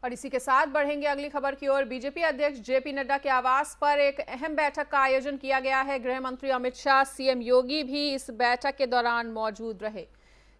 और इसी के साथ बढ़ेंगे अगली खबर की ओर। बीजेपी अध्यक्ष जेपी नड्डा के आवास पर एक अहम बैठक का आयोजन किया गया है। गृह मंत्री अमित शाह, सीएम योगी भी इस बैठक के दौरान मौजूद रहे।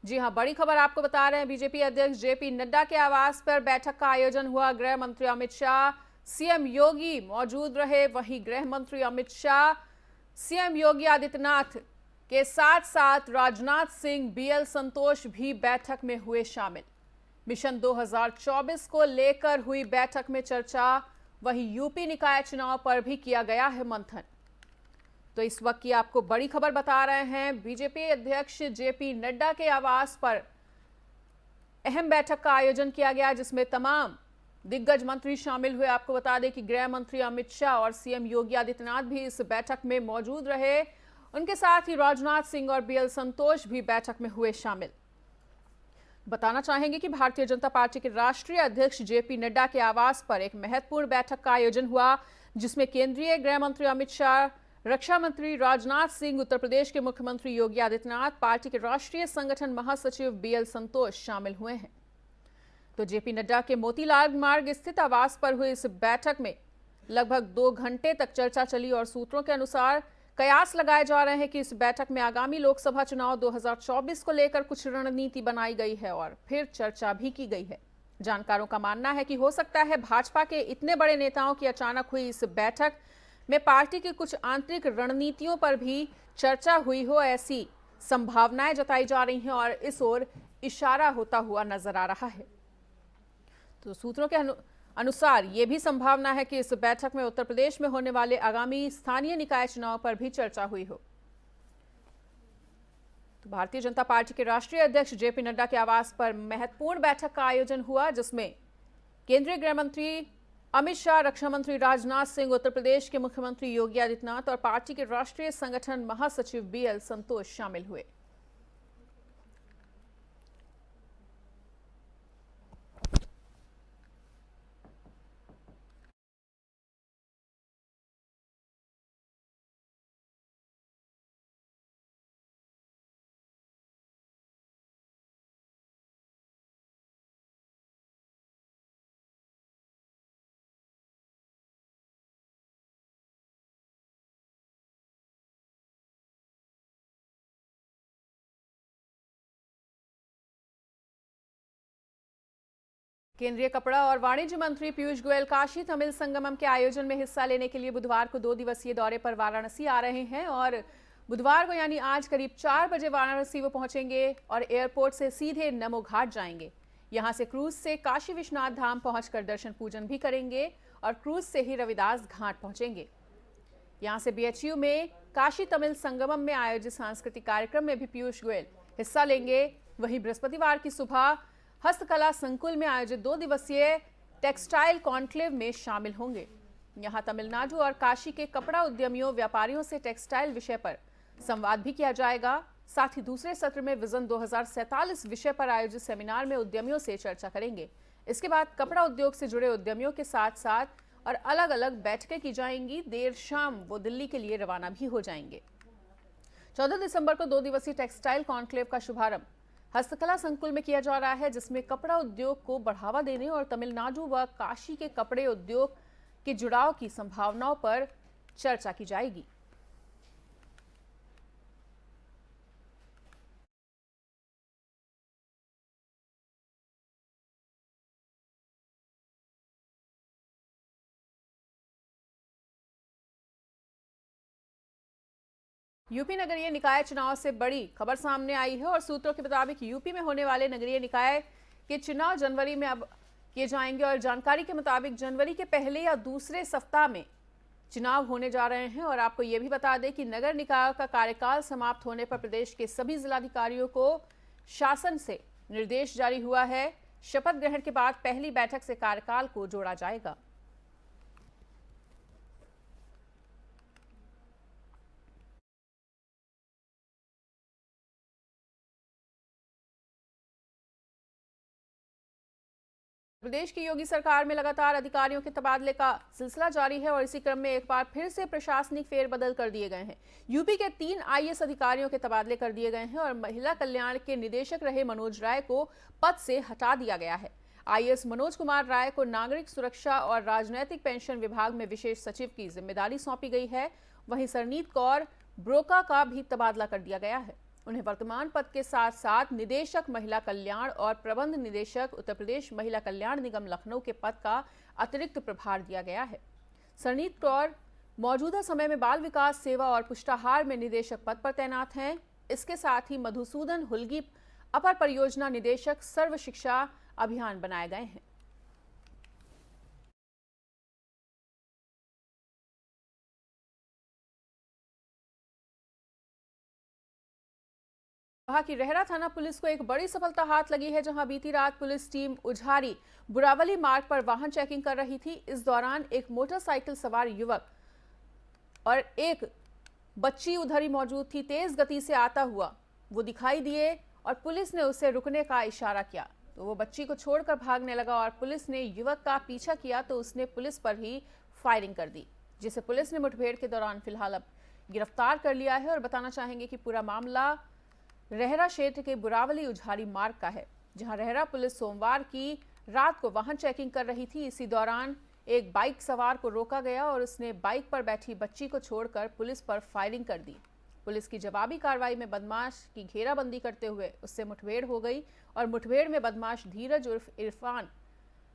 जी हां, बड़ी खबर आपको बता रहे हैं। बीजेपी अध्यक्ष जेपी नड्डा के आवास पर बैठक का आयोजन हुआ। गृह मंत्री अमित शाह, सीएम योगी मौजूद रहे। वहीं गृह मंत्री अमित शाह, सीएम योगी आदित्यनाथ के साथ साथ राजनाथ सिंह, बीएल संतोष भी बैठक में हुए शामिल। मिशन 2024 को लेकर हुई बैठक में चर्चा। वहीं यूपी निकाय चुनाव पर भी किया गया है मंथन। तो इस वक्त की आपको बड़ी खबर बता रहे हैं। बीजेपी अध्यक्ष जेपी नड्डा के आवास पर अहम बैठक का आयोजन किया गया, जिसमें तमाम दिग्गज मंत्री शामिल हुए। आपको बता दें कि गृह मंत्री अमित शाह और सीएम योगी आदित्यनाथ भी इस बैठक में मौजूद रहे। उनके साथ ही राजनाथ सिंह और बीएल संतोष भी बैठक में हुए शामिल। बताना चाहेंगे कि भारतीय जनता पार्टी के राष्ट्रीय अध्यक्ष जेपी नड्डा के आवास पर एक महत्वपूर्ण बैठक का आयोजन हुआ, जिसमें केंद्रीय गृह मंत्री अमित शाह, रक्षा मंत्री राजनाथ सिंह, उत्तर प्रदेश के मुख्यमंत्री योगी आदित्यनाथ, पार्टी के राष्ट्रीय संगठन महासचिव बीएल संतोष शामिल हुए हैं। तो जेपी नड्डा के मोतीलाल मार्ग स्थित आवास पर हुई इस बैठक में लगभग 2 घंटे तक चर्चा चली और सूत्रों के अनुसार कयास लगाए जा रहे हैं कि इस बैठक में आगामी लोकसभा चुनाव 2024 को लेकर कुछ रणनीति बनाई गई है और फिर चर्चा भी की गई है। जानकारों का मानना है कि हो सकता है भाजपा के इतने बड़े नेताओं की अचानक हुई इस बैठक में पार्टी की कुछ आंतरिक रणनीतियों पर भी चर्चा हुई हो, ऐसी संभावनाएं जताई जा रही हैं और इस ओर इशारा होता हुआ नजर आ रहा है। तो सूत्रों के अनुसार ये भी संभावना है कि इस बैठक में उत्तर प्रदेश में होने वाले आगामी स्थानीय निकाय चुनाव पर भी चर्चा हुई हो। तो भारतीय जनता पार्टी के राष्ट्रीय अध्यक्ष जेपी नड्डा के आवास पर महत्वपूर्ण बैठक का आयोजन हुआ, जिसमें केंद्रीय गृह मंत्री अमित शाह, रक्षा मंत्री राजनाथ सिंह, उत्तर प्रदेश के मुख्यमंत्री योगी आदित्यनाथ और पार्टी के राष्ट्रीय संगठन महासचिव बीएल संतोष शामिल हुए। केंद्रीय कपड़ा और वाणिज्य मंत्री पीयूष गोयल काशी तमिल संगमम के आयोजन में हिस्सा लेने के लिए बुधवार को 2 दिवसीय दौरे पर वाराणसी आ रहे हैं और बुधवार को यानी आज करीब 4 बजे वाराणसी वो पहुंचेंगे और एयरपोर्ट से सीधे नमो घाट जाएंगे। यहां से क्रूज से काशी विश्वनाथ धाम पहुंचकर दर्शन पूजन भी करेंगे और क्रूज से ही रविदास घाट पहुंचेंगे। यहां से बीएचयू में काशी तमिल संगमम में आयोजित सांस्कृतिक कार्यक्रम में भी पीयूष गोयल हिस्सा लेंगे। वहीं बृहस्पतिवार की सुबह हस्तकला संकुल में आयोजित 2 दिवसीय टेक्सटाइल कॉन्क्लेव में शामिल होंगे। यहां तमिलनाडु और काशी के कपड़ा उद्यमियों, व्यापारियों से टेक्सटाइल विषय पर संवाद भी किया जाएगा। साथ ही दूसरे सत्र में विजन 2047 विषय पर आयोजित सेमिनार में उद्यमियों से चर्चा करेंगे। इसके बाद कपड़ा उद्योग से जुड़े उद्यमियों के साथ साथ और अलग अलग बैठकें की जाएंगी। देर शाम वो दिल्ली के लिए रवाना भी हो जाएंगे। 14 दिसंबर को 2 दिवसीय टेक्सटाइल कॉन्क्लेव का शुभारंभ हस्तकला संकुल में किया जा रहा है, जिसमें कपड़ा उद्योग को बढ़ावा देने और तमिलनाडु व काशी के कपड़े उद्योग के जुड़ाव की संभावनाओं पर चर्चा की जाएगी। यूपी नगरीय निकाय चुनाव से बड़ी खबर सामने आई है और सूत्रों के मुताबिक यूपी में होने वाले नगरीय निकाय के चुनाव जनवरी में अब किए जाएंगे और जानकारी के मुताबिक जनवरी के पहले या दूसरे सप्ताह में चुनाव होने जा रहे हैं। और आपको यह भी बता दें कि नगर निकाय का कार्यकाल समाप्त होने पर प्रदेश के सभी जिलाधिकारियों को शासन से निर्देश जारी हुआ है। शपथ ग्रहण के बाद पहली बैठक से कार्यकाल को जोड़ा जाएगा। प्रदेश की योगी सरकार में लगातार अधिकारियों के तबादले का सिलसिला जारी है और इसी क्रम में एक बार फिर से प्रशासनिक फेरबदल कर दिए गए हैं। यूपी के 3 आईएएस अधिकारियों के तबादले कर दिए गए हैं और महिला कल्याण के निदेशक रहे मनोज राय को पद से हटा दिया गया है। आईएएस मनोज कुमार राय को नागरिक सुरक्षा और राजनैतिक पेंशन विभाग में विशेष सचिव की जिम्मेदारी सौंपी गई है। वहीं सरनीत कौर ब्रोका का भी तबादला कर दिया गया है। उन्हें वर्तमान पद के साथ साथ निदेशक महिला कल्याण और प्रबंध निदेशक उत्तर प्रदेश महिला कल्याण निगम लखनऊ के पद का अतिरिक्त प्रभार दिया गया है। सरनीत कौर मौजूदा समय में बाल विकास सेवा और पुष्टाहार में निदेशक पद पर तैनात हैं। इसके साथ ही मधुसूदन हुलगी अपर परियोजना निदेशक सर्व शिक्षा अभियान बनाए गए हैं। कहा कि रेहरा थाना पुलिस को एक बड़ी सफलता हाथ लगी है, जहां बीती रात पुलिस टीम उझारी बुरावली मार्ग पर वाहन चेकिंग कर रही थी। इस दौरान एक मोटरसाइकिल सवार युवक और एक बच्ची उधर ही मौजूद थी। तेज गति से आता हुआ वो दिखाई दिए और पुलिस ने उसे रुकने का इशारा किया तो वो बच्ची को छोड़कर भागने लगा और पुलिस ने युवक का पीछा किया तो उसने पुलिस पर ही फायरिंग कर दी, जिसे पुलिस ने मुठभेड़ के दौरान फिलहाल अब गिरफ्तार कर लिया है। और बताना चाहेंगे कि पूरा मामला रेहरा क्षेत्र के बुरावली उझारी मार्ग का है, जहां रेहरा पुलिस सोमवार की रात को वाहन चेकिंग कर रही थी। इसी दौरान एक बाइक सवार को रोका गया और उसने बाइक पर बैठी बच्ची को छोड़कर पुलिस पर फायरिंग कर दी। पुलिस की जवाबी कार्रवाई में बदमाश की घेराबंदी करते हुए उससे मुठभेड़ हो गई और मुठभेड़ में बदमाश धीरज उर्फ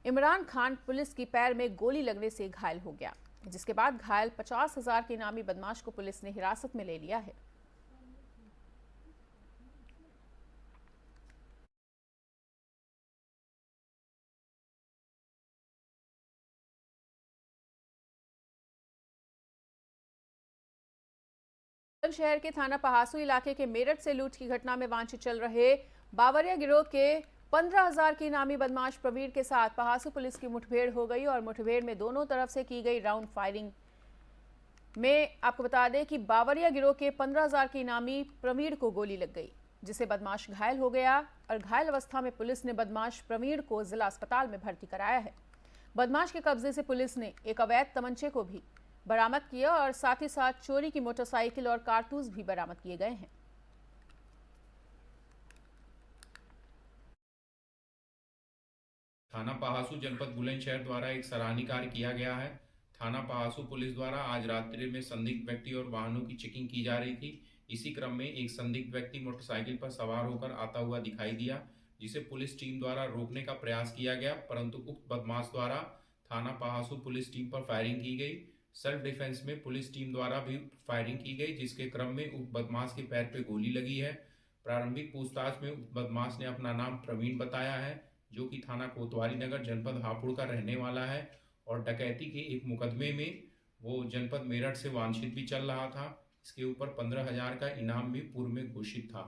इमरान खान पुलिस की पैर में गोली लगने से घायल हो गया, जिसके बाद घायल 50,000 के इनामी बदमाश को पुलिस ने हिरासत में ले लिया है। शहर के थाना पहासू इलाके के मेरठ से लूट की घटना में वांछित चल रहे बावरिया गिरोह के 15,000 के इनामी बदमाश प्रवीण के साथ पहासू पुलिस की मुठभेड़ हो गई और मुठभेड़ में दोनों तरफ से की गई राउंड फायरिंग में आपको बता दें कि बावरिया गिरोह के 15,000 के इनामी प्रवीण को गोली लग गई, जिसे बदमाश घायल हो गया और घायल अवस्था में पुलिस ने बदमाश प्रवीण को जिला अस्पताल में भर्ती कराया है। बदमाश के कब्जे से पुलिस ने एक अवैध तमंचे को भी बरामद किया और साथ ही साथ चोरी की मोटरसाइकिल और कारतूस भी बरामद किए गए हैं। थाना पहासू जनपद बुलंदशहर द्वारा एक सराहनीय कार्य किया गया है। थाना पहासू पुलिस द्वारा आज रात्रि में संदिग्ध व्यक्ति और वाहनों की चेकिंग की जा रही थी। इसी क्रम में एक संदिग्ध व्यक्ति मोटरसाइकिल पर सवार होकर आता हुआ दिखाई दिया, जिसे पुलिस टीम द्वारा रोकने का प्रयास किया गया, परंतु उक्त बदमाश द्वारा थाना पहासू पुलिस टीम पर फायरिंग की गई। सेल्फ डिफेंस में पुलिस टीम द्वारा भी फायरिंग की गई, जिसके क्रम में उक्त बदमाश के पैर पे गोली लगी है। प्रारंभिक पूछताछ में उक्त बदमाश ने अपना नाम प्रवीण बताया है, जो कि थाना कोतवाली नगर जनपद हापुड़ का रहने वाला है और डकैती के एक मुकदमे में वो जनपद मेरठ से वांछित भी चल रहा था। इसके ऊपर 15,000 का इनाम भी पूर्व में घोषित था।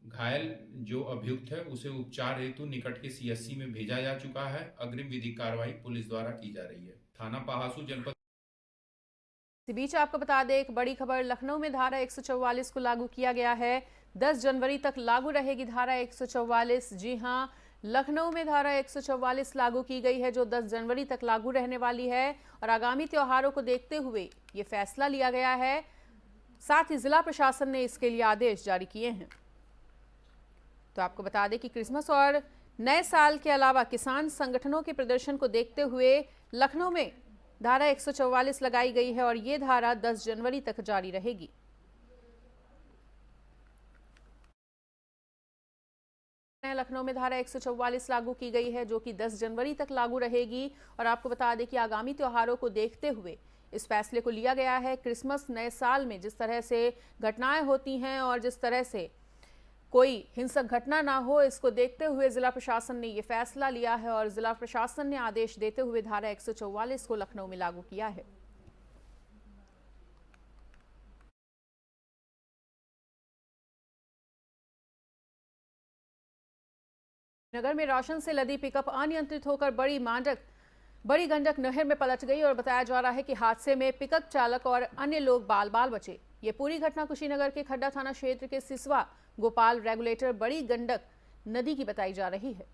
घायल जो अभियुक्त है उसे उपचार हेतु निकट के सीएससी में भेजा जा चुका है। अग्रिम विधिक कार्रवाई पुलिस द्वारा की जा रही है। थाना पहासू जनपद। इसी बीच आपको बता दें एक बड़ी खबर, लखनऊ में धारा 144 को लागू किया गया है। 10 जनवरी तक लागू रहेगी धारा 144। जी हां, लखनऊ में धारा 144 लागू की गई है, जो 10 जनवरी तक लागू रहने वाली है और आगामी त्योहारों को देखते हुए ये फैसला लिया गया है। साथ ही जिला प्रशासन ने इसके लिए आदेश जारी किए हैं। तो आपको बता दें कि क्रिसमस और नए साल के अलावा किसान संगठनों के प्रदर्शन को देखते हुए लखनऊ में धारा 144 लगाई गई है और ये धारा 10 जनवरी तक जारी रहेगी। लखनऊ में धारा 144 लागू की गई है, जो कि 10 जनवरी तक लागू रहेगी और आपको बता दें कि आगामी त्योहारों को देखते हुए इस फैसले को लिया गया है। क्रिसमस नए साल में जिस तरह से घटनाएं होती हैं और जिस तरह से कोई हिंसक घटना ना हो, इसको देखते हुए जिला प्रशासन ने यह फैसला लिया है और जिला प्रशासन ने आदेश देते हुए धारा 144 को लखनऊ में लागू किया है। नगर में राशन से लदी पिकअप अनियंत्रित होकर बड़ी गंडक नहर में पलट गई और बताया जा रहा है कि हादसे में पिकअप चालक और अन्य लोग बाल बाल बचे। ये पूरी घटना कुशीनगर के खड्डा थाना क्षेत्र के सिसवा गोपाल रेगुलेटर बड़ी गंडक नदी की बताई जा रही है।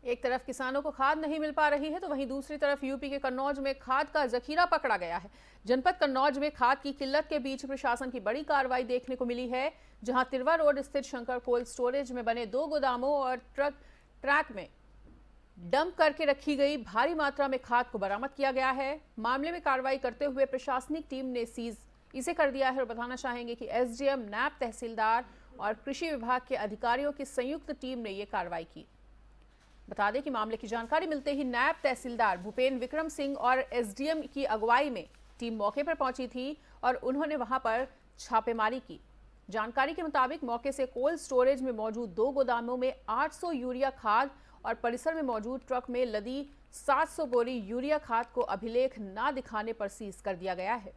एक तरफ किसानों को खाद नहीं मिल पा रही है तो वहीं दूसरी तरफ यूपी के कन्नौज में खाद का जखीरा पकड़ा गया है। जनपद कन्नौज में खाद की किल्लत के बीच प्रशासन की बड़ी कार्रवाई देखने को मिली है, जहां तिरवा रोड स्थित शंकर कोल्ड स्टोरेज में बने 2 गोदामों और ट्रक में डंप करके रखी गई भारी मात्रा में खाद को बरामद किया गया है। मामले में कार्रवाई करते हुए प्रशासनिक टीम ने सीज इसे कर दिया है और बताना चाहेंगे कि एसडीएम, नैब तहसीलदार और कृषि विभाग के अधिकारियों की संयुक्त टीम ने यह कार्रवाई की। बता दें कि मामले की जानकारी मिलते ही नायब तहसीलदार भूपेन विक्रम सिंह और एसडीएम की अगुवाई में टीम मौके पर पहुंची थी और उन्होंने वहां पर छापेमारी की। जानकारी के मुताबिक मौके से कोल्ड स्टोरेज में मौजूद 2 गोदामों में 800 यूरिया खाद और परिसर में मौजूद ट्रक में लदी 700 बोरी यूरिया खाद को अभिलेख न दिखाने पर सीज कर दिया गया है।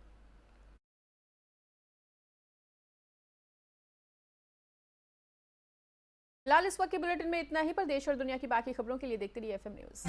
फिलहाल इस वक्त के बुलेटिन में इतना ही, पर देश और दुनिया की बाकी खबरों के लिए देखते रहिए एफएम न्यूज।